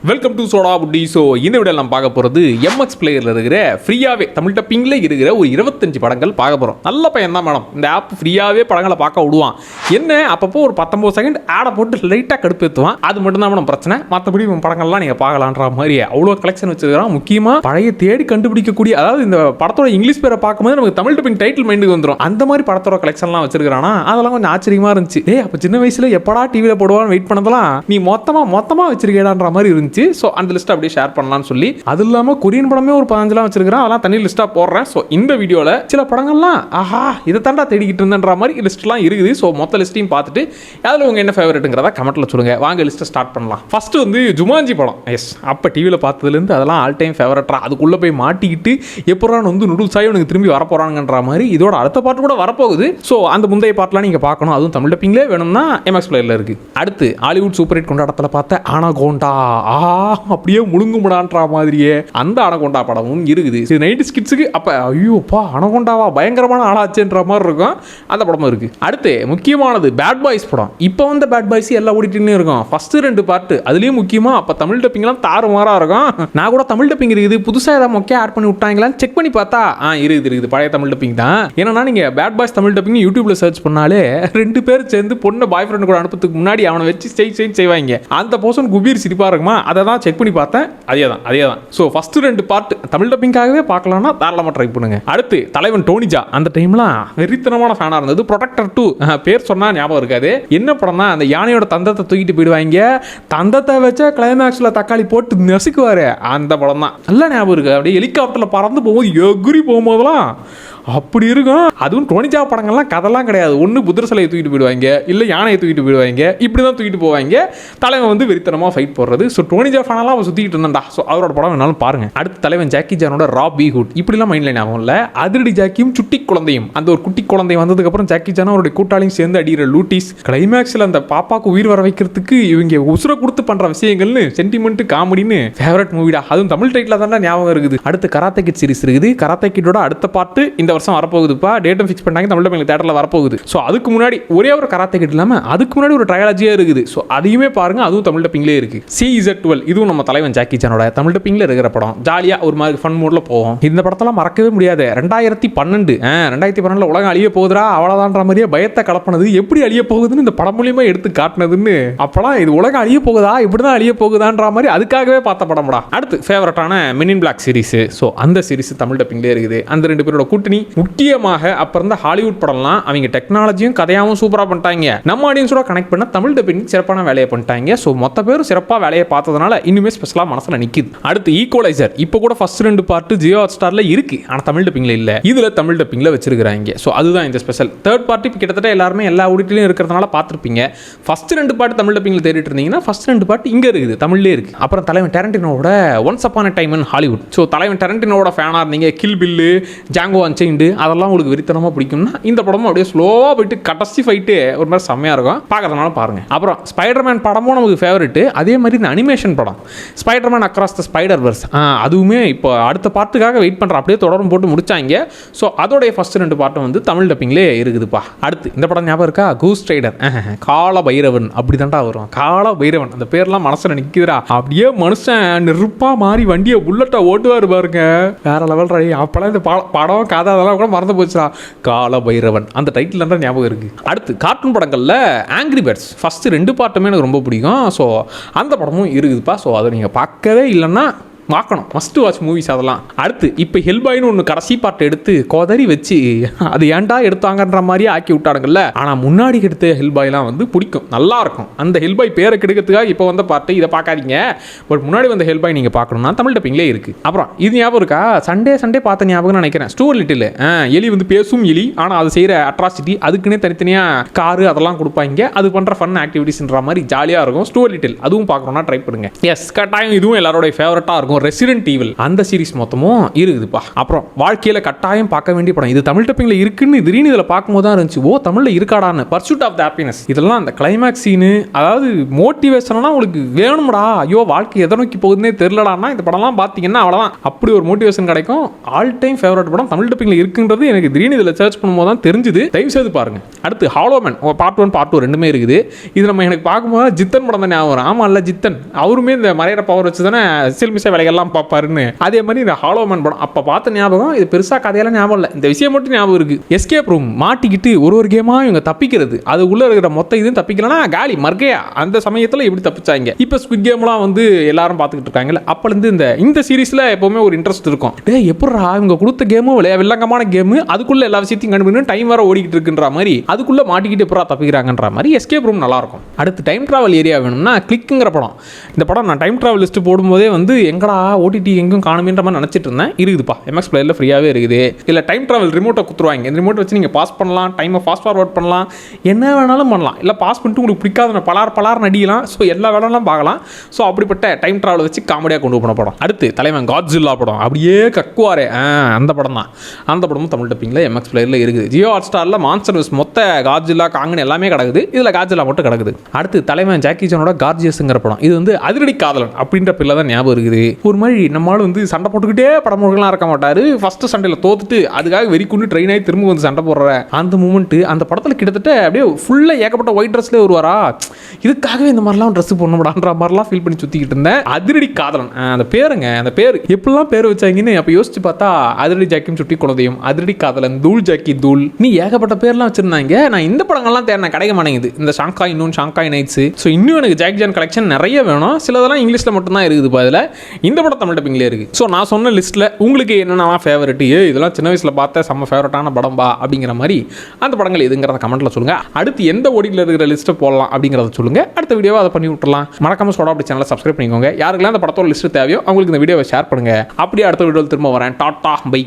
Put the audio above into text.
Welcome to soda Buti. So இந்த video நம்ம பார்க்க போகிறது எம்எக்ஸ் பிளேயரில் இருக்கிற ஃப்ரீயாகவே தமிழ் டப்பிங்கில் இருக்கிற ஒரு 25 படங்கள் பார்க்க போகிறோம். நல்ல பையன் தான் மேடம். இந்த ஆப் ஃப்ரீயாகவே படங்களை பார்க்க விடுவான். என்ன அப்பப்போ ஒரு 19 செகண்ட் ஆடை போட்டு லைட்டாக கடுப்பேற்றுவான். அது மட்டும் தான் மேடம் பிரச்சனை. மற்றபடி படங்கள்லாம் நீங்கள் பார்க்கலான்ற மாதிரி அவ்வளோ கலெக்ஷன் வச்சுருக்கான். முக்கியமாக பழைய தேடி கண்டுபிடிக்கக்கூடிய, அதாவது இந்த படத்தோட இங்கிலீஷ் பேரை பார்க்கும்போது நமக்கு தமிழ் டப்பிங் டைட்டில் மைண்டுக்கு வந்துடும். அந்த மாதிரி படத்தோட கலெக்ஷன்லாம் வச்சிருக்கானா, அதெல்லாம் கொஞ்சம் ஆச்சரியமாக இருந்துச்சு. அப்போ சின்ன வயசில் எப்படா டிவியில் போடுவான்னு வெயிட் பண்ணதெல்லாம் நீ மொத்தமாக வச்சிருக்கேடான்ற மாதிரி இருந்துச்சு. ஸோ அந்த லிஸ்ட் அப்படியே ஷேர் பண்ணலாம்னு சொல்லி, அது இல்லாமல் கொரியன் படமே ஒரு 15 வச்சிருக்கிறேன். அதெல்லாம் தனி லிஸ்ட்டாக போடுறேன். ஸோ இந்த வீடியோவில் சில படங்கள்லாம் ஆஹா இதை தாண்டா தேடிக்கிட்டு இருந்தேன்ற மாதிரி லிஸ்ட்லாம் இருக்குது. ஸோ மொத்த லிஸ்ட்டையும் பார்த்துட்டு அதில் உங்கள் என்ன ஃபேவரட்டுங்கிறத கமெண்ட்டில் சொல்லுங்கள். வாங்க லிஸ்ட்டை ஸ்டார்ட் பண்ணலாம். ஃபர்ஸ்ட் வந்து ஜுமான்ஜி படம். எஸ், அப்போ டிவியில் பார்த்ததுலேருந்து அதெல்லாம் ஆல் டைம் ஃபேவரட்டா. அதுக்குள்ளே போய் மாட்டிக்கிட்டு எப்போறான் வந்து நூடுல்ஸ் ஆகி உனக்கு திரும்பி வரப்போறாங்கன்ற மாதிரி இதோட அடுத்த பாட்டு கூட வரப்போகுது. ஸோ அந்த முந்தைய பாட்டெலாம் நீங்கள் பார்க்கணும். அதுவும் தமிழ் டப்பிங்லேயே வேணும்னா எம்எக்ஸ் பிளேயரில் இருக்குது. அடுத்து ஹாலிவுட் சூப்பர் ஹிட் கொண்டாட்டத்தில் பார்த்த அனகோண்டா. அப்படியே முழுங்குமுடான்ற மாதிரியே அந்த அனகோண்டா படமும் இருக்குது. 90s கிட்ஸுக்கு அப்போ ஐயோப்பா அனகோண்டாவா பயங்கரமான ஆளாச்சுன்ற மாதிரி இருக்கும். அந்த படமும் இருக்குது. அடுத்து முக்கியமானது பேட் பாய்ஸ் படம். இப்போ வந்து பேட் பாய்ஸ் எல்லாம் ஓடிட்டுன்னு இருக்கும். ஃபர்ஸ்ட் 2 பார்ட்டு அதுலேயும் முக்கியமாக அப்போ தமிழ் டப்பிங்லாம் தாறுமாறாக இருக்கும். நான் கூட தமிழ் டப்பிங் இருக்குது புதுசாக ஏதாவது மொக்கையாக ஆட் பண்ணி விட்டாங்களான்னு செக் பண்ணி பார்த்தா இருக்குது பழைய தமிழ் டப்பிங் தான். ஏன்னா நீங்கள் பேட் பாய்ஸ் தமிழ் டப்பிங் யூடியூப்ல சர்ச் பண்ணாலே 2 பேர் சேர்ந்து பொண்ணை பாய் ஃப்ரெண்டு கூட அனுப்புறதுக்கு முன்னாடி அவனை வச்சு செய்வாங்க. அந்த போர்ஷன் குபீர் சிரிப்பா இருக்குமா, அதை தான் செக் பண்ணி பார்த்தேன். அதே தான். ஸோ ஃபர்ஸ்ட் 2 பார்ட் தமிழ் டப்பிங்காகவே பார்க்கலாம்னா தாராளமாக ட்ரை பண்ணுங்க. அடுத்து தலைவன் டோனிஜா. அந்த டைம்லாம் வெறித்தனமான ஃபேனாக இருந்தது. ப்ரொடெக்டர் 2 பேர் சொன்னா ஞாபகம் இருக்காது. என்ன படம் தான், அந்த யானையோட தந்தத்தை தூக்கிட்டு போயிடுவாங்க. தந்தத்தை வச்ச கிளைமேக்ஸ்ல தக்காளி போட்டு நசுக்குவாரு. அந்த படம் தான் நல்லா ஞாபகம் இருக்கு. அப்படியே ஹெலிகாப்டர்ல பறந்து போகும்போது எகுரி போகும்போதெல்லாம் அப்படி இருக்கும். அதுவும் டோனிஜா படங்கள்லாம் கதெல்லாம் கிடையாது. ஒன்று புத்தர் சிலையை தூக்கிட்டு போயிடுவாங்க, இல்லை யானையை தூக்கிட்டு போயிடுவாங்க. இப்படி தான் தூக்கிட்டு போவாங்க. தலைவன் வந்து வெறித்தனமாக ஃபைட் போடுறது. ஸோ டோனிஜா ஃபேனெல்லாம் அவன் சுற்றிக்கிட்டு இருந்தான்டா. ஸோ அவரோட படம் வேணாலும் பாருங்க. அடுத்து தலைவன் ஜாக்கி சானோட ராபி ஹுட். இப்படிலாம் மைண்ட் லைன் ஆகும் இல்லை. அதிரடி ஜாக்கியும் சுட்டி குழந்தையும். அந்த ஒரு குட்டி குழந்தை வந்ததுக்கப்புறம் ஜாக்கி சானும் அவருடைய கூட்டாளியும் சேர்ந்து அடிக்கிற லூட்டிஸ். கிளைமேக்ஸில் அந்த பாப்பாவுக்கு உயிர் வர வைக்கிறதுக்கு இவங்க உசுரை கொடுத்து பண்ணுற விஷயங்கள்னு சென்டிமெண்ட் காமெடின்னு ஃபேவரட் மூவிடா. அதுவும் தமிழ் டைட்டில் தான் ஞாபகம் இருக்குது. அடுத்து கராத்தே கிட் சீரிஸ் இருக்குது. கராத்தே கிட்டோட அடுத்த பார்ட்டு இந்த வருஷம் வரப்போகுதுப்பா. டேட்டும் ஃபிக்ஸ் பண்ணாங்க. தமிழ் டப்பிங் தியேட்டரில் வரப்போகுது. ஸோ அதுக்கு முன்னாடி ஒரே ஒரு கராத்தே கிட் இல்லாமல் அதுக்கு முன்னாடி ஒரு ட்ரையாலஜியாக இருக்குது. ஸோ அதையுமே பாருங்க. அதுவும் தமிழ் டப்பிங்லேயே இருக்கு. CZ12 இதுவும் நம்ம தலைவன் ஜாக்கி சானோட தமிழ் டப்பிங்கில் இருக்கிற படம். ஜாலியாக ஒரு மாதிரி ஃபன் மூடில் போவோம். இந்த படத்தெல்லாம் மறக்கவே முடியாது. 2012 உலகம் அழிய போகுதுரா அவ்வளோதான்ற மாதிரியே பயத்தை கலப்பினது. எப்படி அழிய போகுதுன்னு இந்த படம் மூலியமாக எடுத்து காட்டினதுன்னு அப்போலாம் இது உலகம் அழிய போகுதா இப்படிதான் அழிய போகுதான்ற மாதிரி அதுக்காகவே பார்த்த படம்டா. அடுத்து ஃபேவரட்டான Men in Black series. So அந்த சீரிஸ் தமிழ் டப்பிங்லேயே இருக்குது. அந்த 2 பேரோட கூட்டணி முக்கியமாக அப்போ இருந்த ஹாலிவுட் படம்லாம் அவங்க டெக்னாலஜியும் கதையாகவும் சூப்பராக பண்ணிட்டாங்க. நம்ம ஆடியன்ஸோட கனெக்ட் பண்ண தமிழ் டப்பிங் சிறப்பான வேலையை பண்ணிட்டாங்க. ஸோ மொத்த பேரும் சிறப்பாக வேலையை பார்த்ததுனால இன்னுமே ஸ்பெஷலாக மனசில் நிற்குது. அடுத்து ஈக்குவலைசர். இப்போ கூட ஃபர்ஸ்ட் 2 பார்ட்டு ஜியோ ஹாட்ஸ்டாரில் இருக்கு. ஆனால் தமிழ் டப்பிங்கில் இல்லை. இதில் தமிழ் டப்பிங்கில் வச்சிருக்கிறாங்க. ஸோ அதுதான் இந்த ஸ்பெஷல். தேர்ட் பார்ட்டி கிட்டத்தட்ட எல்லாருமே எல்லா ஓடிட்டிலையும் இருக்கிறதுனால பார்த்துருப்பீங்க. ஃபர்ஸ்ட் 2 பார்ட்டு தமிழ் டப்பிங்கில் தேடிட்டு இருந்தீங்கன்னா ஃபர்ஸ்ட் 2 பார்ட்டு இங்கே இருக்குது, தமிழ்லேயே இருக்கு. அப்புறம் தலைவன் டெரண்டினோட once upon a time in Hollywood. So தலைவன் டெரண்டினோட ஃபேனாக இருந்தீங்க, கில் பில்லு, ஜாங்கோ அன்சைன்டு அதெல்லாம் உங்களுக்கு வெறித்தனமாக பிடிக்கும்னா இந்த படமும் அப்படியே ஸ்லோவாக போயிட்டு கடைசி ஃபைட்டு ஒரு மாதிரி செம்மையாக இருக்கும். பார்க்கறதுனால பாருங்க. அப்புறம் ஸ்பைடர்மேன் படமும் நமக்கு ஃபேவரெட்டு. அதே மாதிரி இந்த அனிமேஷன் படம் Spider Man across the Spider Verse. அதுவுமே இப்போ அடுத்த பார்ட்டுக்காக வெயிட் பண்ணுற. அப்படியே தொடரும் போட்டு முடிச்சாங்க. ஸோ அதோடைய ஃபர்ஸ்ட் 2 பார்ட்டும் வந்து தமிழ் டப்பிங்லேயே இருக்குதுப்பா. அடுத்து இந்த படம் ஞாபகம் இருக்கா? Ghost Rider. கால பைரவன் அப்படி தான்டா வரும். கால பைரவன் அந்த பேர்லாம் மனசில் நிற்குதுரா. அப்படியே மனுஷன் நெருப்பா மாறி வண்டியை புல்லட்டை ஓட்டுவார் பாருங்க. வேற லெவல் ராடி. அப்போலாம் இந்த படம் கதை அதெல்லாம் கூட மறந்து போச்சுடா. கால பைரவன் அந்த டைட்டில் தான் ஞாபகம் இருக்கு. அடுத்து கார்ட்டூன் படங்களில் ஆங்கிரி பேர்ட்ஸ் ஃபர்ஸ்ட் 2 பார்ட்டுமே எனக்கு ரொம்ப பிடிக்கும். ஸோ அந்த படமும் இருக்குதுப்பா. ஸோ அதை நீங்கள் பார்க்கவே இல்லைன்னா பார்க்கணும். மஸ்ட் வாட்ச் மூவிஸ் அதெல்லாம். அடுத்து இப்போ ஹெல்பாய்னு ஒன்று கடைசி பார்ட் எடுத்து கோதறி வச்சு அது ஏன்டா எடுத்தாங்கன்ற மாதிரியே ஆக்கி விட்டானுங்கல்ல. ஆனால் முன்னாடி எடுத்த ஹெல்பாய்லாம் வந்து பிடிக்கும், நல்லா இருக்கும். அந்த ஹெல்பாய் பேரை கெடுக்கிறதுக்காக இப்போ வந்த பார்ட்டு இதை பார்க்காதீங்க. பட் முன்னாடி வந்த ஹெல்பாய் நீங்கள் பார்க்கணும்னா தமிழ் டப்பிங்லேயே இருக்குது. அப்புறம் இது ஞாபகம் இருக்கா? சண்டே பார்த்த ஞாபகம் நினைக்கிறேன். Stuart Little. எலி வந்து பேசும் எலி. ஆனால் அது செய்கிற அட்ராசிட்டி அதுக்குன்னே தனித்தனியாக காரு அதெல்லாம் கொடுப்பாங்க. அது பண்ணுற ஃபன் ஆக்டிவிட்டிஸ்ன்ற மாதிரி ஜாலியாக இருக்கும். ஸ்டூவர்ட் லிட்டில் அதுவும் பார்க்கணும்னா ட்ரை பண்ணுங்க. எஸ் கட்டாயம் இதுவும் எல்லாரோட ஃபேவரட்டாக இருக்கும். இருக்கும், ரெசிடென்ட் ஈவில் அந்த சீரிஸ் மொத்தமும் இருக்குதுப்பா. அப்புறம் வாழ்க்கையில கட்டாயம் பார்க்க வேண்டிய படம், இது தமிழ் டப்பிங்ல இருக்குன்னு திடீர்னு இதில் பார்க்கும்போது தான் இருந்துச்சு, ஓ தமிழ்ல இருக்காடான்னு. Pursuit of the happiness. இதெல்லாம் அந்த கிளைமேக்ஸ் சீனு, அதாவது மோட்டிவேஷனா உங்களுக்கு வேணும்டா, ஐயோ வாழ்க்கை எதை நோக்கி போகுதுன்னே தெரியலடான்னா இந்த படம்லாம் பார்த்தீங்கன்னா அவ்வளோதான், அப்படி ஒரு மோட்டிவேஷன் கிடைக்கும். ஆல் டைம் ஃபேவரட் படம் தமிழ் டப்பிங்ல இருக்குன்றது எனக்கு திடீர்னு இதில் சர்ச் பண்ணும்போது தான் தெரிஞ்சுது. தயவு செய்து பாருங்க. அடுத்து ஹாலோமேன் பார்ட் 1 பார்ட் 2 ரெண்டுமே இருக்குது. இது நம்ம எனக்கு பார்க்கும்போது ஜித்தன் படம் தான் ஞாபகம். ஆமா இல்ல ஜித்தன் அவருமே இந்த மறையிற பவர் வச்சு தானே சில்மிசை வேலைகள்லாம் பார்ப்பாருன்னு, அதே மாதிரி இந்த ஹாலோமேன் படம் அப்போ பார்த்த ஞாபகம். இது பெருசாக கதையெல்லாம் ஞாபகம் இல்லை, இந்த விஷயம் மட்டும் ஞாபகம் இருக்கு. எஸ்கேப் ரூம் மாட்டிக்கிட்டு ஒரு கேமா இவங்க தப்பிக்கிறது, அது உள்ள இருக்கிற மொத்த இதுவும் தப்பிக்கலன்னா காலி மர்க்கையா. அந்த சமயத்தில் எப்படி தப்பிச்சாங்க. இப்போ ஸ்குவிட் கேம்லாம் வந்து எல்லாரும் பார்த்துக்கிட்டு இருக்காங்கல்ல, அப்போலேருந்து இந்த சீரீஸில் எப்போவுமே ஒரு இன்ட்ரெஸ்ட் இருக்கும். டே எப்படா இவங்க கொடுத்த கேமும் வில்லங்கமான கேமு, அதுக்குள்ள எல்லா விஷயத்தையும் கண்டுபிடிக்கணும், டைம் வர ஓடிக்கிட்டு இருக்குன்ற மாதிரி அதுக்குள்ள மாட்டிக்கிட்டு எப்படா தப்பிக்கிறாங்கன்ற மாதிரி எஸ்கேப் ரூம் நல்லா இருக்கும். அடுத்து டைம் டிராவல் ஏரியா வேணும்னா கிளிக்குங்கிற படம். இந்த படம் நான் டைம் டிராவல் லிஸ்ட் போடும்போதே வந்து எங்கடா ஓடிடி எங்கும் காணுமேன்ற மாதிரி நினச்சிட்டு இருந்தேன். இருக்குதுப்பா, எம்எக்ஸ் பிளேயரில் ஃப்ரீயாகவே இருக்குது. இல்லை டைம் டிராவல் ரிமோட்டை குத்துருவாங்க, இந்த ரிமோட்டை வச்சு நீங்கள் பாஸ் பண்ணலாம், டைமை ஃபாஸ்ட் ஃபார்வர்ட் பண்ணலாம், என்ன வேணாலும் பண்ணலாம். இல்லை பாஸ் பண்ணிட்டு உங்களுக்கு பிடிக்காத பலார் நடிக்கலாம். ஸோ எல்லா வேணாலும் பார்க்கலாம். ஸோ அப்படிப்பட்ட டைம் டிராவல் வச்சு காமெடியாக கொண்டு போன படம். அடுத்து தலைவன் காட்ஜில்லா படம், அப்படியே கக்குவாரே அந்த படம் தான். அந்த படமும் தமிழ் டப்பிங்கில் எம்எக்ஸ் பிளேயரில் இருக்குது. ஜியோ ஹாட் ஸ்டாரில் மான்ஸ்டர் மொத்த காட்ஜில்லா காங்கன் எல்லாமே கிடக்குது, இதில் காட்ஜில்லா மட்டும் கிடக்குது. அடுத்து தலைவன் ஜாக்கி சானோட கார்ஜியஸ்ங்கிற படம். இது வந்து அதிரடி காதலன் அப்படின்ற பிள்ளை தான் ஞாபகம் இருக்குது. ஒரு மாதிரி நம்மளால வந்து சண்டை போட்டுக்கிட்டே படம் முழுக்கலாம் இருக்க மாட்டாரு. ஃபர்ஸ்ட் சண்டையில் தோத்துட்டு அதுக்காக வெறிக்குண்டு ட்ரெயின் ஆகி திரும்ப வந்து சண்டை போடுற அந்த மூமெண்ட் அந்த படத்தில் கிட்டத்தட்ட அப்படியே ஃபுல்லாக ஏகப்பட்ட ஒயிட் ட்ரெஸ்லேயே வருவாரா, இதுக்காகவே இந்த மாதிரிலாம் ட்ரெஸ் போடணும்டான்ற மாதிரிலாம் ஃபீல் பண்ணி சுற்றிக்கிட்டு இருந்தேன். அதிரடி காதலன் அந்த பேருங்க, அந்த பேர் எப்படிலாம் பேர் வச்சாங்கன்னு அப்போ யோசிச்சு பார்த்தா அதிரடி ஜாக்கியும் சுட்டி குலதையும், அதிரடி காதலன், தூள் ஜாக்கி தூள், நீ ஏகப்பட்ட பேர்லாம் வச்சிருந்தாங்க. நான் இந்த படங்கள்லாம் தேடின கிடைக்க மாட்டேங்குது. இந்த ஷாங்காய் நைட்ஸ். ஸோ இன்னும் எனக்கு ஜாக்கி ஜான் கலெக்ஷன் நிறைய வேணும். சிலதெல்லாம் இங்கிலீஷில் மட்டும்தான் இருக்குது. இதில் இந்த படம் தமிழ் டப்பிங்லேயே இருக்குது. ஸோ நான் சொன்ன லிஸ்ட்டில் உங்களுக்கு என்னென்னலாம் ஃபேவரட், இதெல்லாம் சின்ன வயசில் பார்த்த செம்ம ஃபேவரட்டான படம்பா அப்படிங்கிற மாதிரி அந்த படங்கள் எதுங்கிறத கமெண்ட்டில் சொல்லுங்கள். அடுத்து எந்த ஓடியில் இருக்கிற லிஸ்ட்டை போடலாம் அப்படிங்கிறத சொல்லுங்கள். அடுத்த வீடியோவை அதை பண்ணி விட்டுலாம். மறக்காம சோடா அப்படி சேனலை சப்ஸ்கிரைப் பண்ணிக்கோங்க. யாருக்கெல்லாம் அந்த படத்தோட லிஸ்ட் தேவையோ அவங்களுக்கு இந்த வீடியோவை ஷேர் பண்ணுங்கள். அப்படியே அடுத்த வீடியோவில் திரும்ப வரேன். Tata by.